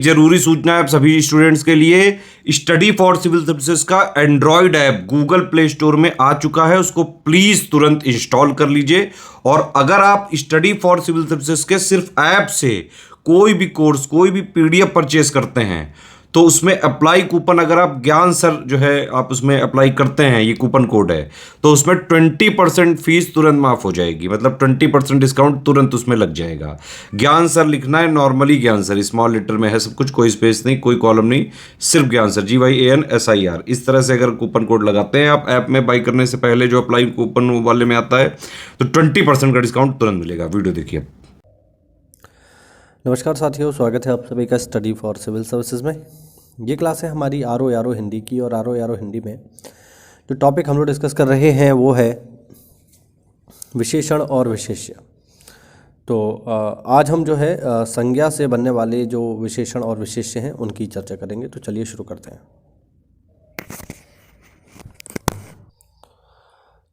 जरूरी सूचना है आप सभी स्टूडेंट्स के लिए, स्टडी फॉर सिविल सर्विसेज का Android app Google play store में आ चुका है, उसको प्लीज तुरंत इंस्टॉल कर लीजिए। और अगर आप स्टडी फॉर सिविल सर्विसेज के सिर्फ ऐप से कोई भी कोर्स, कोई भी पीडीएफ परचेस करते हैं तो उसमें अप्लाई कूपन, अगर आप ज्ञान सर जो है आप उसमें अप्लाई करते हैं, ये कूपन कोड है, तो उसमें 20% फीस तुरंत माफ हो जाएगी, मतलब 20% डिस्काउंट तुरंत उसमें लग जाएगा। ज्ञान सर लिखना है, नॉर्मली ज्ञान सर स्मॉल लेटर में है सब कुछ, कोई स्पेस नहीं, कोई कॉलम नहीं, सिर्फ ज्ञान सर, GYANSIR। इस तरह से अगर कूपन कोड लगाते हैं आप ऐप में बाई करने से पहले, जो अप्लाई कूपन वाले में आता है, तो 20% का डिस्काउंट तुरंत मिलेगा। वीडियो देखिए। नमस्कार साथियों, स्वागत है आप सभी का स्टडी फॉर सिविल सर्विसेज में। ये क्लास है हमारी आर हिंदी की, और आर हिंदी में जो टॉपिक हम लोग डिस्कस कर रहे हैं वो है विशेषण और विशेष्य। तो आज हम जो है संज्ञा से बनने वाले जो विशेषण और विशेष्य हैं उनकी चर्चा करेंगे। तो चलिए शुरू करते हैं।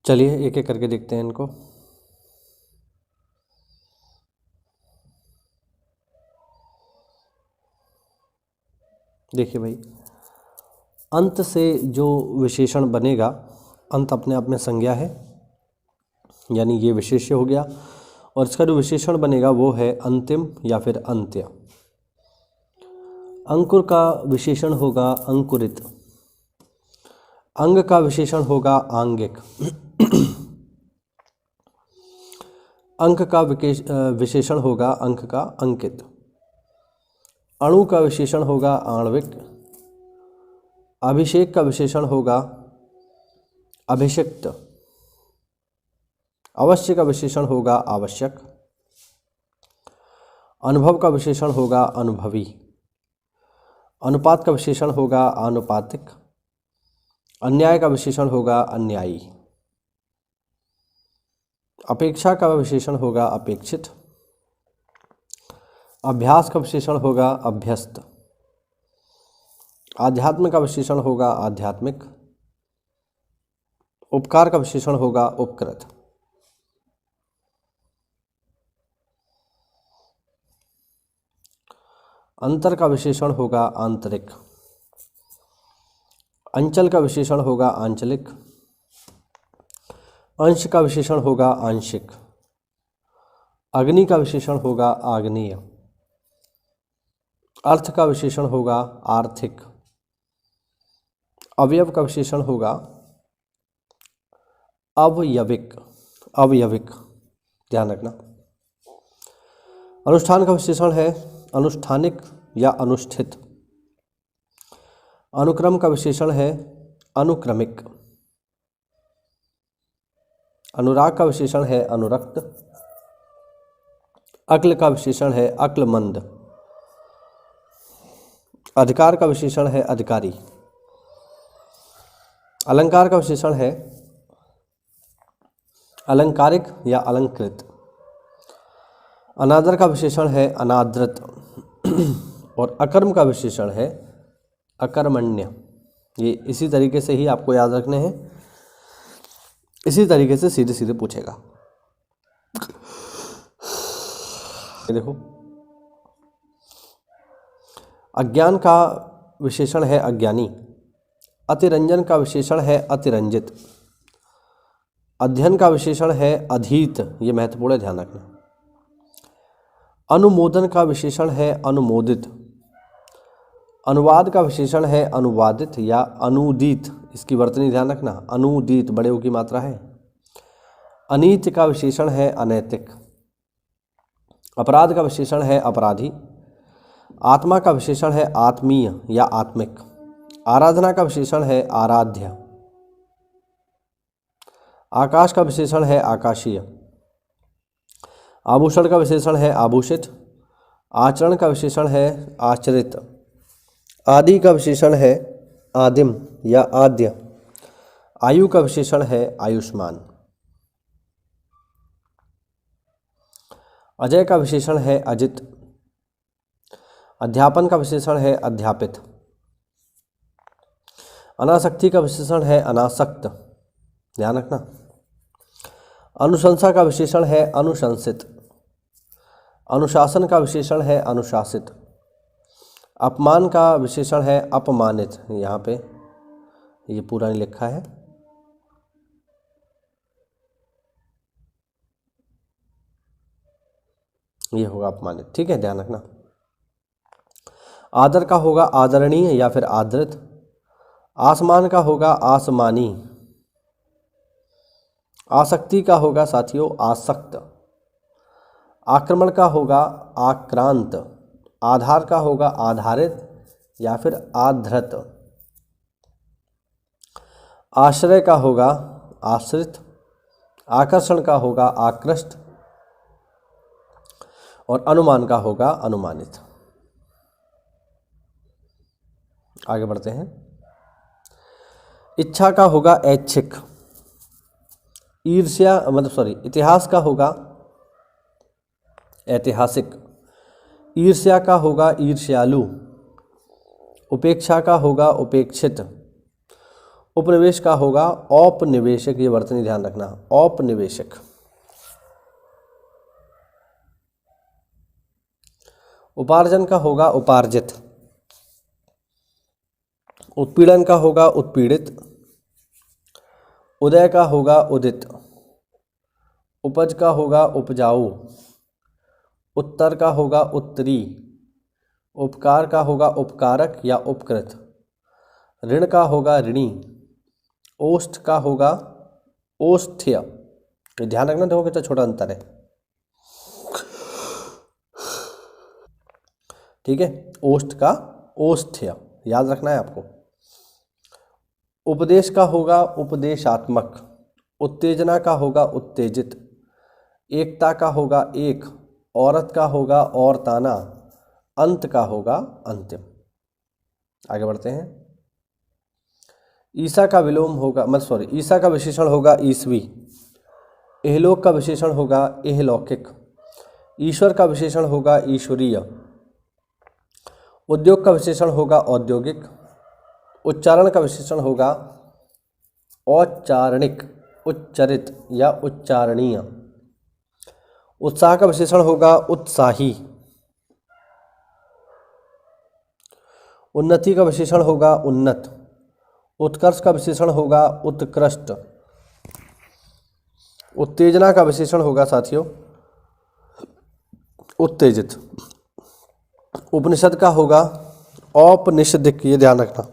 चलिए एक एक करके देखते हैं इनको। देखिए भाई, अंत से जो विशेषण बनेगा, अंत अपने आप में संज्ञा है, यानी ये विशेष्य हो गया, और इसका जो विशेषण बनेगा वो है अंतिम या फिर अंत्य। अंकुर का विशेषण होगा अंकुरित, अंग का विशेषण होगा आंगिक, अंक का विशेषण होगा अंक का अंकित, अणु का विशेषण होगा आणविक, अभिषेक का विशेषण होगा अभिषिक्त, अवश्य का विशेषण होगा आवश्यक, अनुभव का विशेषण होगा अनुभवी, अनुपात का विशेषण होगा आनुपातिक, अन्याय का विशेषण होगा अन्यायी, अपेक्षा का विशेषण होगा अपेक्षित, अभ्यास का विशेषण होगा अभ्यस्त, आध्यात्म का विशेषण होगा आध्यात्मिक, उपकार का विशेषण होगा उपकृत। अंतर का विशेषण होगा आंतरिक, अंचल का विशेषण होगा आंचलिक, अंश का विशेषण होगा आंशिक, अग्नि का विशेषण होगा आग्नेय, अर्थ का विशेषण होगा आर्थिक, अवयव का विशेषण होगा अवयविक, अवयविक, ध्यान रखना। अनुष्ठान का विशेषण है अनुष्ठानिक या अनुष्ठित, अनुक्रम का विशेषण है अनुक्रमिक, अनुराग का विशेषण है अनुरक्त, अक्ल का विशेषण है अक्लमंद, अधिकार का विशेषण है अधिकारी, अलंकार का विशेषण है अलंकारिक या अलंकृत, अनादर का विशेषण है अनादृत, और अकर्म का विशेषण है अकर्मण्य। ये इसी तरीके से ही आपको याद रखने हैं, इसी तरीके से सीधे सीधे पूछेगा। देखो, अज्ञान का विशेषण है अज्ञानी, अतिरंजन का विशेषण है अतिरंजित, अध्ययन का विशेषण है अधीत, ये महत्वपूर्ण है, ध्यान रखना। अनुमोदन का विशेषण है अनुमोदित, अनुवाद का विशेषण है अनुवादित या अनुदीत, इसकी वर्तनी ध्यान रखना, अनुदीत बड़े ओ की मात्रा है। अनीति का विशेषण है अनैतिक, अपराध का विशेषण है अपराधी, आत्मा का विशेषण है आत्मीय या आत्मिक, आराधना का विशेषण है आराध्य, आकाश का विशेषण है आकाशीय, आभूषण का विशेषण है आभूषित, आचरण का विशेषण है आचरित, आदि का विशेषण है आदिम या आद्य, आयु का विशेषण है आयुष्मान, अजय का विशेषण है अजित, अध्यापन का विशेषण है अध्यापित, अनासक्ति का विशेषण है अनासक्त, ध्यान रखना। अनुशंसा का विशेषण है अनुशंसित, अनुशासन का विशेषण है अनुशासित, अपमान का विशेषण है अपमानित। यहाँ पे ये पूरा नहीं लिखा है, ये होगा अपमानित। ठीक है, ध्यान रखना। आदर का होगा आदरणीय या फिर आदृत। आसमान का होगा आसमानी। आसक्ति का होगा साथियों आसक्त। आक्रमण का होगा आक्रांत। आधार का होगा आधारित या फिर आधृत। आश्रय का होगा आश्रित। आकर्षण का होगा आकृष्ट और अनुमान का होगा अनुमानित। आगे बढ़ते हैं। इच्छा का होगा ऐच्छिक। ईर्ष्या इतिहास का होगा ऐतिहासिक। ईर्ष्या का होगा ईर्ष्यालु। उपेक्षा का होगा उपेक्षित। उपनिवेश का होगा औपनिवेशिक। ये वर्तनी ध्यान रखना, औपनिवेशिक। उपार्जन का होगा उपार्जित। उत्पीड़न का होगा उत्पीड़ित। उदय का होगा उदित। उपज का होगा उपजाऊ। उत्तर का होगा उत्तरी। उपकार का होगा उपकारक या उपकृत। ऋण का होगा ऋणी। ओष्ठ का होगा ओष्ठ्य। ये ध्यान रखना, देखो कितना छोटा अंतर है। ठीक है, ओष्ठ का ओष्ठ्य याद रखना है आपको। उपदेश का होगा उपदेशात्मक। उत्तेजना का होगा उत्तेजित। एकता का होगा एक। औरत का होगा औरताना। अंत का होगा अंतिम। आगे बढ़ते हैं। ईसा का विलोम होगा ईसा का विशेषण होगा ईसवी। इहलोक का विशेषण होगा इहलौकिक। ईश्वर का विशेषण होगा ईश्वरीय। उद्योग का विशेषण होगा औद्योगिक। उच्चारण का विशेषण होगा औच्चारणिक, उच्चरित या उच्चारणीय। उत्साह का विशेषण होगा उत्साही। उन्नति का विशेषण होगा उन्नत। उत्कर्ष का विशेषण होगा उत्कृष्ट। उत्तेजना का विशेषण होगा साथियों उत्तेजित। उपनिषद का होगा औपनिषदिक, ये ध्यान रखना।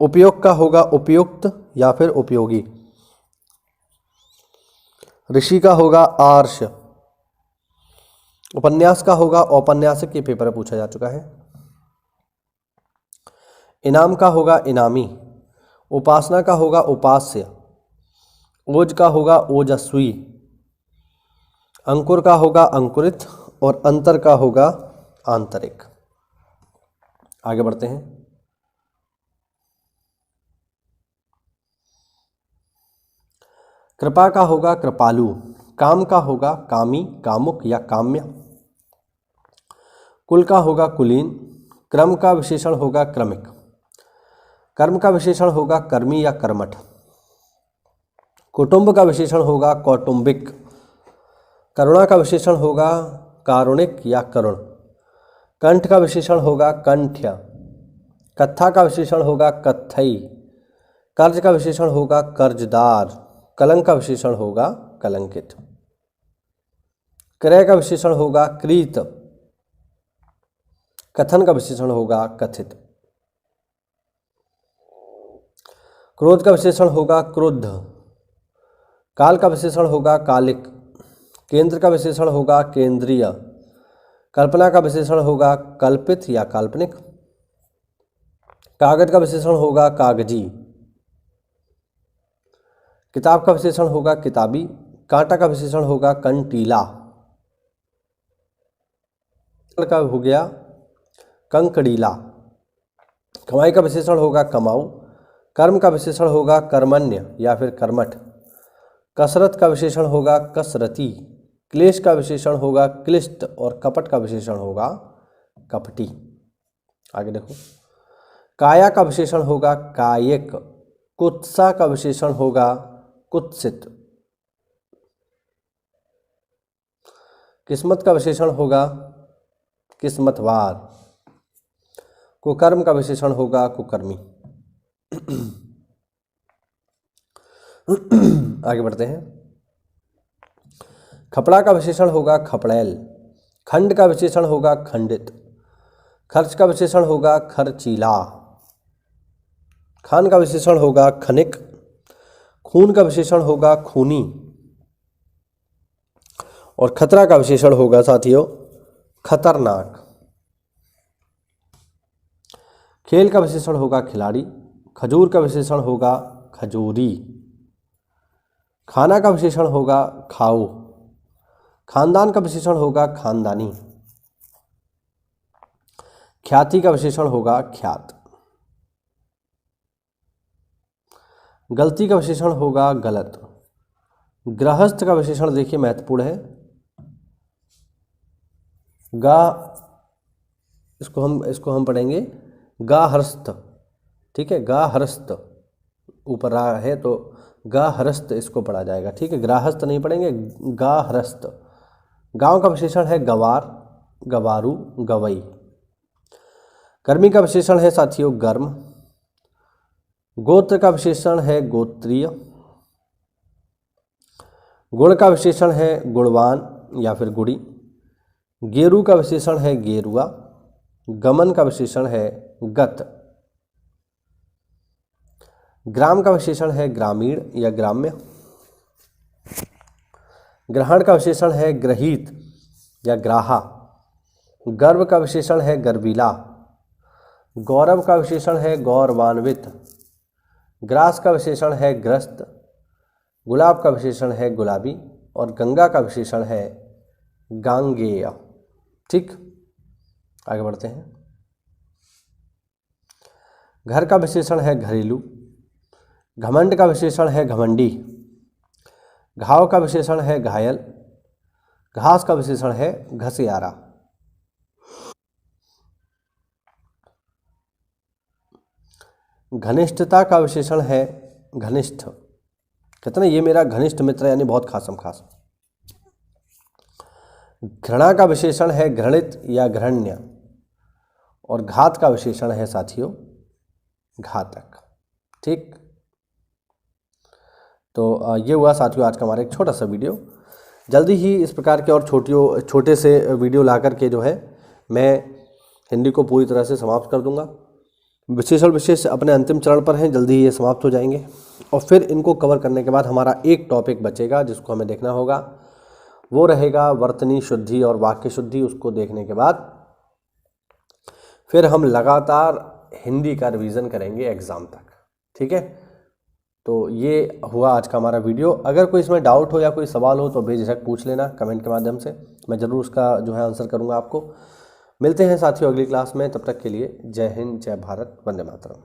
उपयोग का होगा उपयुक्त या फिर उपयोगी। ऋषि का होगा आर्ष। उपन्यास का होगा औपन्यासिक, ये पेपर में पूछा जा चुका है। इनाम का होगा इनामी। उपासना का होगा उपास्य। ओज का होगा ओजस्वी। अंकुर का होगा अंकुरित और अंतर का होगा आंतरिक। आगे बढ़ते हैं। कृपा का होगा कृपालु। काम का होगा कामी, कामुक या काम्य। कुल का होगा कुलीन। क्रम का विशेषण होगा क्रमिक। कर्म का विशेषण होगा कर्मी या कर्मठ। कुटुंब का विशेषण होगा कौटुंबिक। करुणा का विशेषण होगा कारुणिक या करुण। कंठ का विशेषण होगा कंठ्य। कत्था का विशेषण होगा कत्थई। कर्ज का विशेषण होगा कर्जदार। कलंक का विशेषण होगा कलंकित। क्रय का विशेषण होगा क्रीत। कथन का विशेषण होगा कथित। क्रोध का विशेषण होगा क्रुद्ध। काल का विशेषण होगा कालिक। केंद्र का विशेषण होगा केंद्रीय। कल्पना का विशेषण होगा कल्पित या काल्पनिक। कागज का विशेषण होगा कागजी। किताब का विशेषण होगा किताबी। कांटा का विशेषण होगा कंटीला। का हो गया कंकड़ीला। कमाई का विशेषण होगा कमाऊ। कर्म का विशेषण होगा कर्मण्य या फिर कर्मठ। कसरत का विशेषण होगा कसरती। क्लेश का विशेषण होगा क्लिष्ट और कपट का विशेषण होगा कपटी। आगे देखो। काया का विशेषण होगा कायिक। कुत्सा का विशेषण होगा कुत्सित। किस्मत का विशेषण होगा किस्मतवार। कुकर्म का विशेषण होगा कुकर्मी। आगे बढ़ते हैं। खपड़ा का विशेषण होगा खपड़ैल। खंड का विशेषण होगा खंडित। खर्च का विशेषण होगा खर्चीला। खान का विशेषण होगा खनिक। खून का विशेषण होगा खूनी। और खतरा का विशेषण होगा साथियों खतरनाक। खेल का विशेषण होगा खिलाड़ी। खजूर का विशेषण होगा खजूरी। खाना का विशेषण होगा खाओ। खानदान का विशेषण होगा खानदानी। ख्याति का विशेषण होगा ख्यात। गलती का विशेषण होगा गलत। गृहस्थ का विशेषण देखिए महत्वपूर्ण है। गा इसको हम पढ़ेंगे गाहरस्थ। ठीक है, गाहरस्थ ऊपर रहा है तो गाहरस्थ इसको पढ़ा जाएगा। ठीक है, गृहस्थ नहीं पढ़ेंगे, गाहरस्थ। गांव का विशेषण है गवार, गवारू, गवई। कर्मी का विशेषण है साथियों गर्म। गोत्र का विशेषण है गोत्रीय। गुण का विशेषण है गुणवान या फिर गुड़ी। गेरू का विशेषण है गेरुआ। गमन का विशेषण है गत। ग्राम का विशेषण है ग्रामीण या ग्राम्य। ग्रहण का विशेषण है ग्रहीत या ग्राहा। गर्व का विशेषण है गर्वीला। गौरव का विशेषण है गौरवान्वित। ग्रास का विशेषण है ग्रस्त। गुलाब का विशेषण है गुलाबी। और गंगा का विशेषण है गांगेय। ठीक, आगे बढ़ते हैं। घर का विशेषण है घरेलू। घमंड का विशेषण है घमंडी। घाव का विशेषण है घायल। घास का विशेषण है घसियारा। घनिष्ठता का विशेषण है घनिष्ठ। कहते ना ये मेरा घनिष्ठ मित्र यानी बहुत खासम खास। घृणा का विशेषण है घृणित या घृण्य। और घात का विशेषण है साथियों घातक। ठीक, तो ये हुआ साथियों आज का हमारा एक छोटा सा वीडियो। जल्दी ही इस प्रकार के और छोटे से वीडियो ला कर के जो है मैं हिंदी को पूरी तरह से समाप्त कर दूंगा। विशेषण विशेष अपने अंतिम चरण पर हैं, जल्दी ही ये समाप्त हो जाएंगे। और फिर इनको कवर करने के बाद हमारा एक टॉपिक बचेगा जिसको हमें देखना होगा, वो रहेगा वर्तनी शुद्धि और वाक्य शुद्धि। उसको देखने के बाद फिर हम लगातार हिंदी का रिवीजन करेंगे एग्ज़ाम तक। ठीक है, तो ये हुआ आज का हमारा वीडियो। अगर कोई इसमें डाउट हो या कोई सवाल हो तो बेझिझक पूछ लेना कमेंट के माध्यम से, मैं ज़रूर उसका जो है आंसर करूँगा आपको। मिलते हैं साथियों अगली क्लास में, तब तक के लिए जय हिंद, जय भारत, वंदे मातरम।